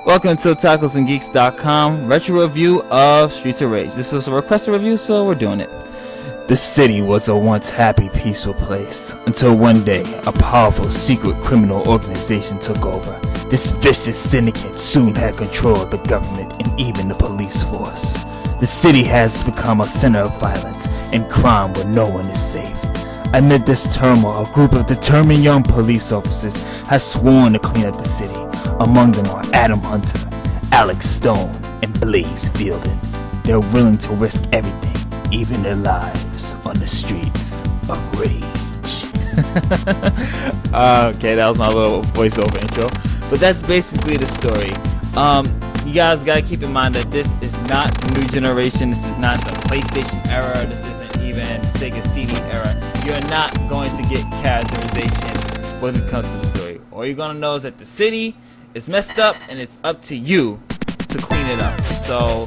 Welcome to TacosandGeeks.com retro review of Streets of Rage. This was a requested review, so we're doing it. The city was a once happy, peaceful place until one day a powerful secret criminal organization took over. This vicious syndicate soon had control of the government and even the police force. The city has become a center of violence and crime where no one is safe. Amid this turmoil, a group of determined young police officers has sworn to clean up the city. Among them are Adam Hunter, Alex Stone, and Blaze Fielden. They're willing to risk everything, even their lives, on the streets of rage. Okay, that was my little voiceover intro. But that's basically the story. You guys gotta keep in mind that this is not the new generation. This is not the PlayStation era. This isn't even Sega CD era. You're not going to get characterization when it comes to the story. All you're gonna know is that the city is messed up and it's up to you to clean it up. So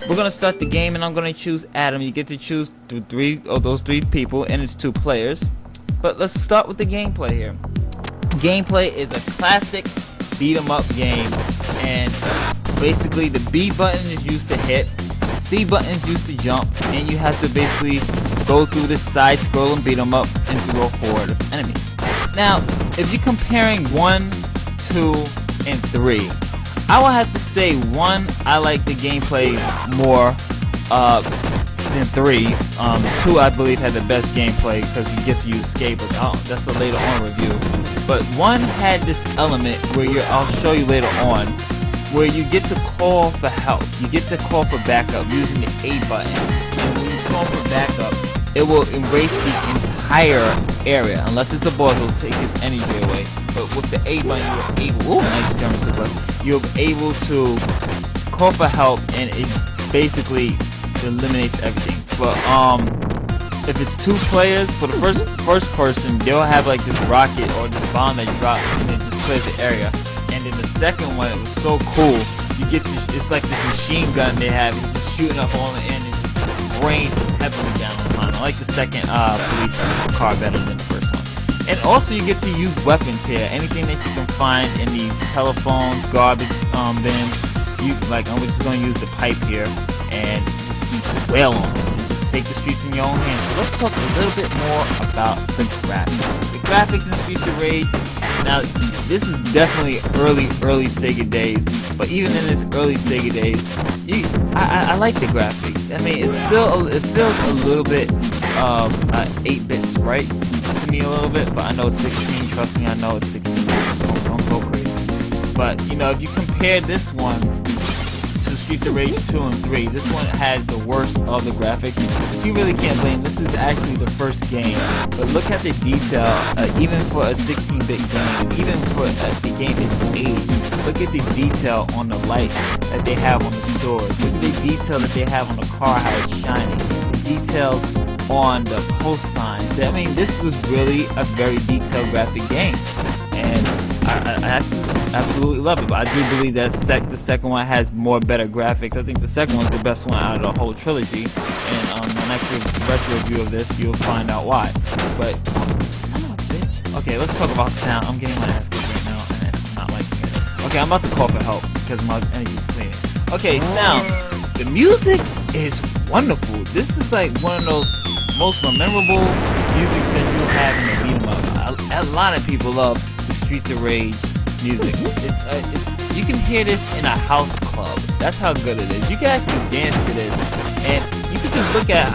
we're gonna start the game and I'm gonna choose Adam. You get to choose those three people and it's 2 players. But let's start with the gameplay here. Gameplay is a classic beat 'em up game, and basically the B button is used to hit, the C button is used to jump, and you have to basically go through this side scroll and beat 'em up and through a horde of enemies. Now, if you're comparing 1, 2, and 3, I will have to say 1, I like the gameplay more than 3. 2, I believe, had the best gameplay because you get to use escape. That's a later on review. But 1 had this element where I'll show you later on, where you get to call for help. You get to call for backup using the A button. And when you call for backup, it will erase the entire area. Unless it's a boss, it'll take its energy away. But with the A button, you're able to call for help, and it basically eliminates everything. But if it's 2 players, for the first person, they'll have like this rocket or this bomb that drops and it just clears the area. And then the second one, it was so cool. You get to, it's like this machine gun they have, and just shooting up all the end and just rains heavily down on. I like the second police car better than the first one. And also you get to use weapons here. Anything that you can find in these telephones, garbage bins. I'm just going to use the pipe here and just wail on them. Take the streets in your own hands. So let's talk a little bit more about the graphics. The graphics in Streets of Rage. Now, this is definitely early Sega days, but even in its early Sega days, I like the graphics. I mean, it feels a little bit of 8-bit sprite to me a little bit, but I know it's 16. Trust me, I know it's 16. Don't go crazy. But if you compare this one to Streets of Rage 2 and 3, this one has the worst of the graphics. You really can't blame. This is actually the first game, but look at the detail. Even for a 16-bit game, even for the game its age, look at the detail on the lights that they have on the stores. Look at the detail that they have on the car, how it's shining. The details on the post signs. I mean, this was really a very detailed graphic game, and I absolutely love it. But I do believe that the second one has better graphics. I think the second one's the best one out of the whole trilogy. And the next retro review of this, you'll find out why. But son of a bitch. Okay, let's talk about sound. I'm getting my ass kicked right now, and I'm not liking it. Okay, I'm about to call for help because my energy's cleaning. Okay, sound. The music is wonderful. This is like one of those most memorable music that you have in a beat 'em up. A lot of people love the Streets of Rage music. It's you can hear this in a house club. That's how good it is. You can actually dance to this, and you can just look at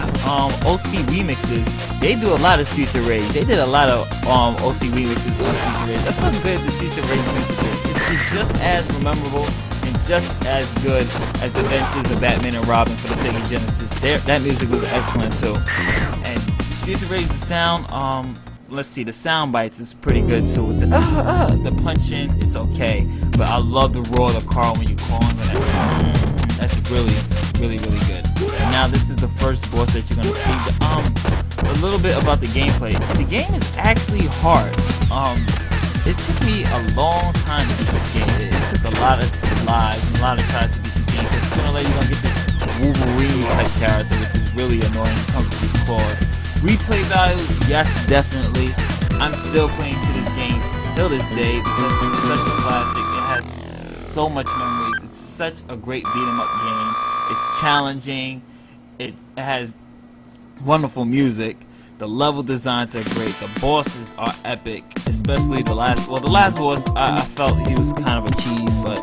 OC remixes. They do a lot of Streets of Rage. They did a lot of OC remixes on Streets of Rage. That's how good the Streets of Rage music is. It's just as memorable and just as good as the Adventures of Batman and Robin for the Sega Genesis. That music was excellent too. And Streets of Rage, the sound, let's see, the sound bites is pretty good too. With the punching, it's okay. But I love the roar of the car when you call him. That's really good. And now this is the first boss that you're gonna see. A little bit about the gameplay. The game is actually hard. It took me a long time to beat this game. It took a lot of lives and a lot of tries to beat this game. Because sooner or later you're gonna get this Wolverine type character, which is really annoying. It comes with these claws. Replay value, yes, definitely. I'm still playing to this game till this day because it's such a classic. It has so much memories. It's such a great beat 'em up game. It's challenging. It has wonderful music. The level designs are great. The bosses are epic, especially the last. Well, the last boss, I felt he was kind of a cheese, but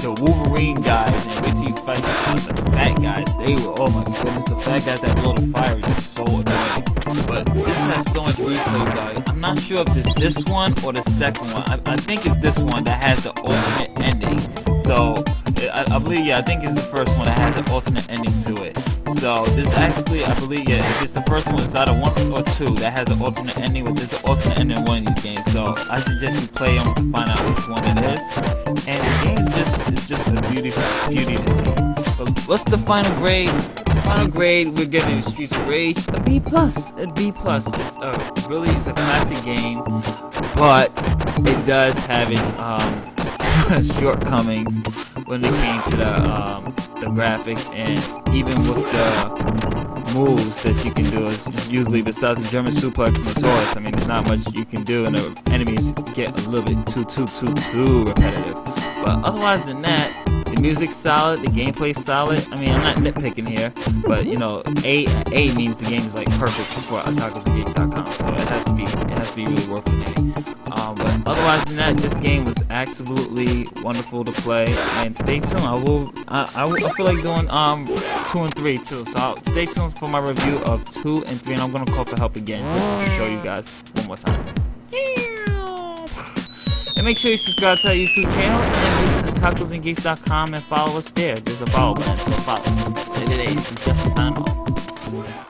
the Wolverine guys and wait till you fight the fat guys, they were, oh my goodness, the fat guys that blow the fire were just so annoying. But this has so much replay value. I'm not sure if it's this one or the second one. I think it's this one that has the alternate ending. So I believe, yeah, I think it's the first one that has an alternate ending to it. So this actually, I believe, yeah, if it's the first one, it's either 1 or 2 that has an alternate ending, but there's an alternate ending in one of these games. So I suggest you play them to find out which one it is. And the game is just a beauty to see. But what's the final grade? Final grade we're giving Streets of Rage a B+. A B+. It's a classic game, but it does have its shortcomings when it came to the graphics, and even with the moves that you can do. Is just usually, besides the German suplex and the Taurus, I mean, there's not much you can do, and the enemies get a little bit too repetitive. But otherwise than that, the music's solid, the gameplay's solid. I mean, I'm not nitpicking here, but you know, A means the game is like perfect for otakusandgeeks.com, so it has to be really worth the name. But otherwise than that, this game was absolutely wonderful to play. And stay tuned. I feel like doing 2 and 3 too. So stay tuned for my review of 2 and 3, and I'm gonna call for help again just to show you guys one more time. And make sure you subscribe to our YouTube channel and visit otakusandgeeks.com and follow us there. There's a follow button, so follow. And it is just a sign off.